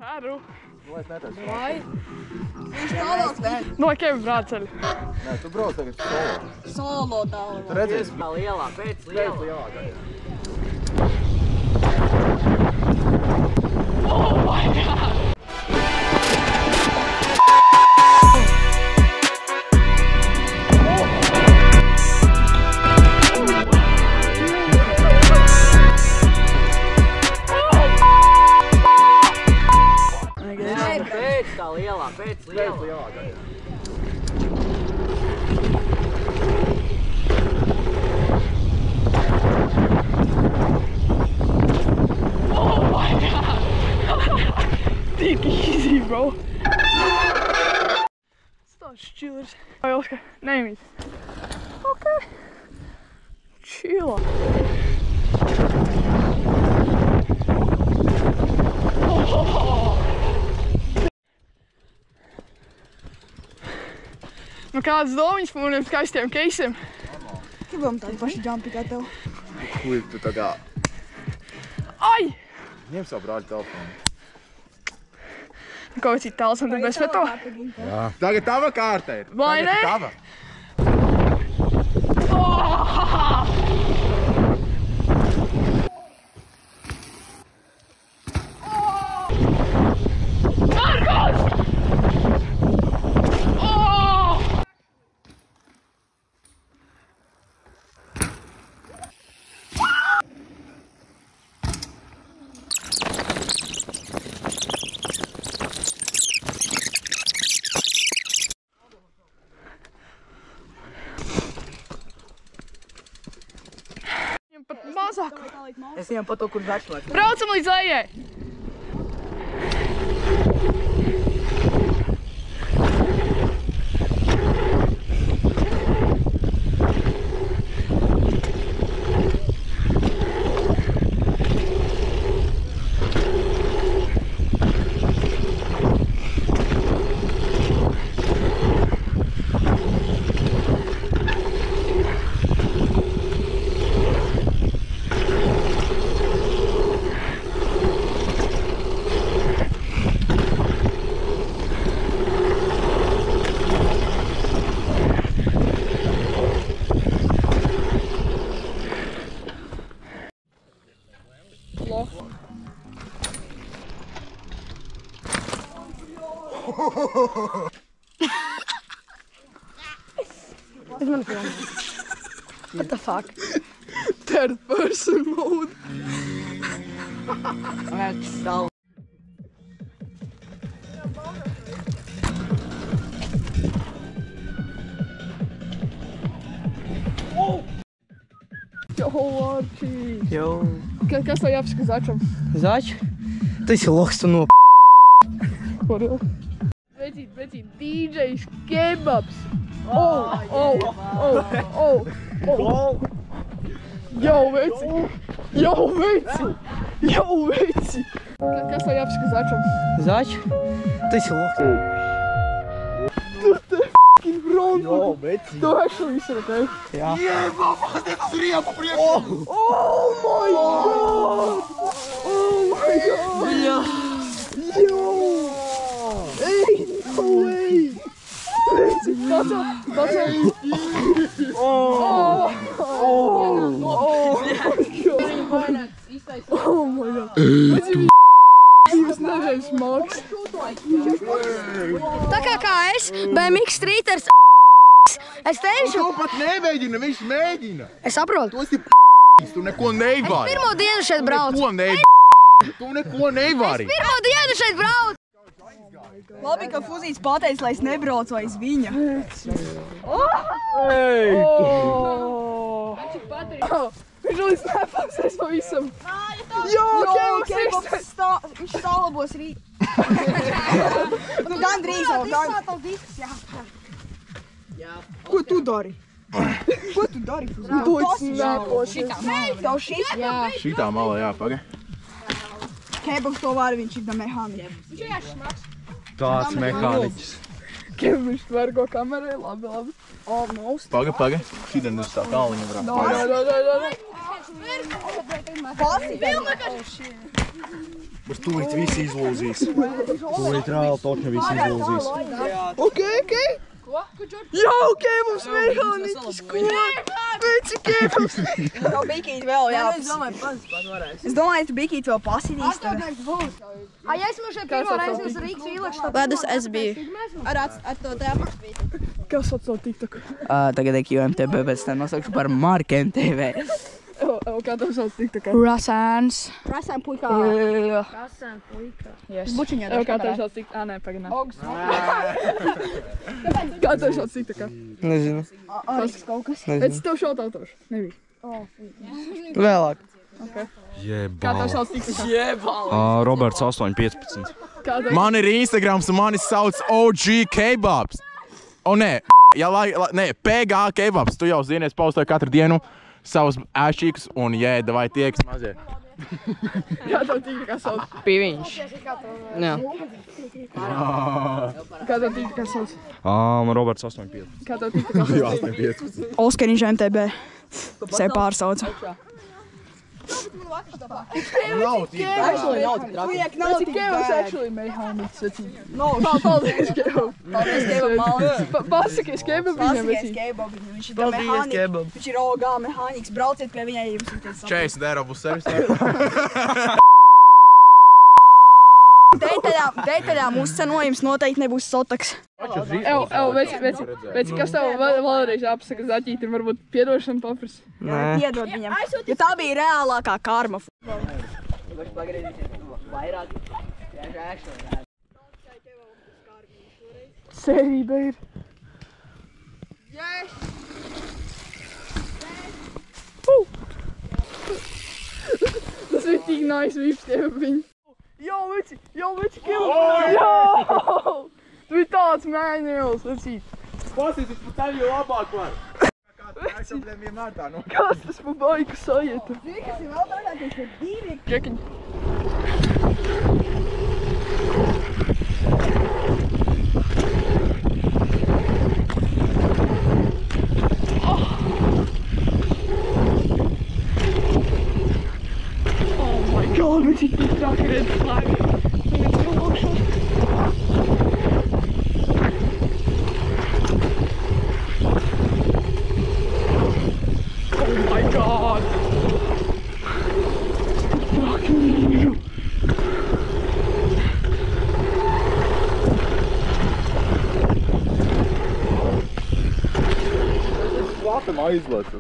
Ceru. Nu, es netaisu. Vai? Viņš tālāk vēl. No Kevin brāceļ. Nē, tu brauc tagad solo. Solo tālāk. Tu redzēsi? Lielā, pēc lielā. Oh my god! Pēc tā lielā, pēc lielā. Oh my god! Tik easy, bro. Tas tāds chillers. Vai Oskar? Neimīt. Ok. Chilla. Nu kādas domiņas par maniem skaistiem keisiem? Gribam tādu pašu jumpi kā tev. Kuj, tu tā kā... Ai! Ņem savu brāļu telefonu. Kaut cik tāls un tad mēs pēc to? Jā. Tagad tava kārta ir. Vai ne? Tagad tava. Markos! Pat mazāk. Es viņam pa to, kur večlāk. Braucam līdz lejai! It's gonna film. What the fuck? Third person mode. Let's go. Yo, Archie. Yo. Kas tev jāpasaka začam? Zač? Tu esi loks, tu no For real? Vecīt, DJs kebabs. Oh. Yo, veci. Kas tev jāpasaka začam? Zač? Tu esi loks. Tu te f***ing front. Jo, veci. Tu actually visu, ok? Jā. Jēba, pasties uz riepu priekšu. Oh my god! Jā. Yo! Hey, no way! That's it. Oh my god. Jūs nežēs smags. Tā kā es, BMX streeters, es teikšu... Tu pat nemēģina, viņš mēģina. Es saprotu. Tu esi tu neko nevari. Pirmo dienu šeit braucu. Tu neko nevari. Pirmo dienu šeit braucu. Labi, ka Fuzīts pateica, lai es nebraucu aiz viņa. Viņš līdz nepasēs pavisam. Jo, Kebabs viņš salabos rīt. Nu, gandrīz jau. Ko tu dari? Fuzīts? Tev šis? Šitā malā jāpaga. Kebabs to var, viņš ir da mehāniķis. Tāds mehāniķis. Kevin viņš tvergo kamerai, labi. Almost. Paga. Šitien uz tā tāliņa varētu. No. Pasi. Būs tūlīt visi izlūzīs. Tūlīt reāli toķi visi izlūzīs. Ok. Jaukie mums mehāniķis, ko? Veci kēpums. Tev bikīt vēl jāpas. Es domāju, tu bikīt vēl pasidīs tev. A, ja esmu šeit pirmo reizi uz Rīgas vīlekšu, tad... Ledus es biju. Ar to tēpas biju. Kas atsauc TikTok? Tagad QMTB, bet tā nosaukšu par Markiem TV. Kā tev sauc TikTok? Rasēns. Rasēm puikā. Rasēn puika. Bučiņā. Kā tev sauc TikTok? Nē, pagaidām. Kā tev sauc TikTok? Nezinu. Kaut kas. Es tev šautautošu. Nebija. Vēlāk. Kā tev sauc TikTok? Roberts 815. Man ir Instagrams un mani sauc OG Kebabs. O, nē, PG Kebabs. Tu jau zini, es postoju katru dienu savus ēšķīkus un vai tieks mazie. Kā tev TikTok sauc? Pīviņš. Jā. Kā tev TikTok sauc? Roberts 815. Kā tev TikTok sauc? 815. Oskariņš MTB. Sev pārsauca. Nav tik Veci kēpums actually mehāniķis, veci. Paldies, kēpums. Paldies, Kebab malns. Pasakies kēpum viņam, veci. Viņš ir mehāniķis. Viņš ir OG mehāniķis. Brauciet pie viņai, ja jums ir 40 eiro būs servis. Detaļām uzcenojums noteikti nebūs sotaks. Veci, kas tev vēlreiz apsaka zaķīt, ir varbūt piedošana paprasa? Piedod viņam. Jo tā bija reālākā karma. Cerība ir. Tas bija tik nice vips tie viņi. Jo, veci, kēpums. Jo! Tu ir tāds mēģinājums, veci. Pasies, viņš pat tevi labāk var. Es jau vienmēr tā, nu. Kas tas pa baiku sajeta? Kas ir vēl tādākais, ka divi. Čekiņ. Oh my god, veci, tik traki red flag. Tagad cilvēkšos. Oh my god! Fucking Latam aizlecu.